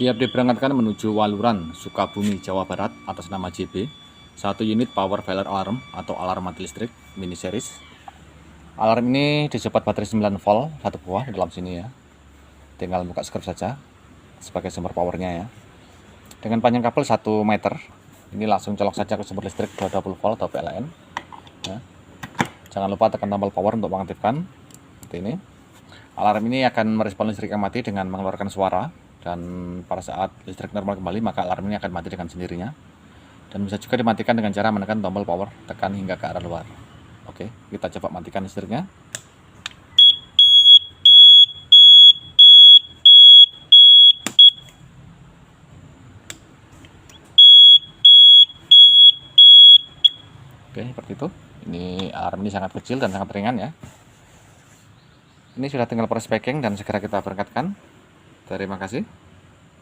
Siap diberangkatkan menuju Waluran, Sukabumi, Jawa Barat atas nama JB. 1 unit power failure alarm atau alarm mati listrik mini series. Alarm ini dicepat baterai 9 volt, satu buah di dalam sini ya. Tinggal buka skrip saja sebagai sumber powernya ya. Dengan panjang kabel 1 meter. Ini langsung colok saja ke sumber listrik 220 volt atau PLN. Ya. Jangan lupa tekan tombol power untuk mengaktifkan. Seperti ini. Alarm ini akan merespon listrik yang mati dengan mengeluarkan suara, dan pada saat listrik normal kembali maka alarm ini akan mati dengan sendirinya. Dan bisa juga dimatikan dengan cara menekan tombol power, tekan hingga ke arah luar. Oke, kita coba matikan listriknya. Oke, seperti itu. Ini alarm ini sangat kecil dan sangat ringan ya. Ini sudah tinggal press packing dan segera kita berangkatkan. Terima kasih.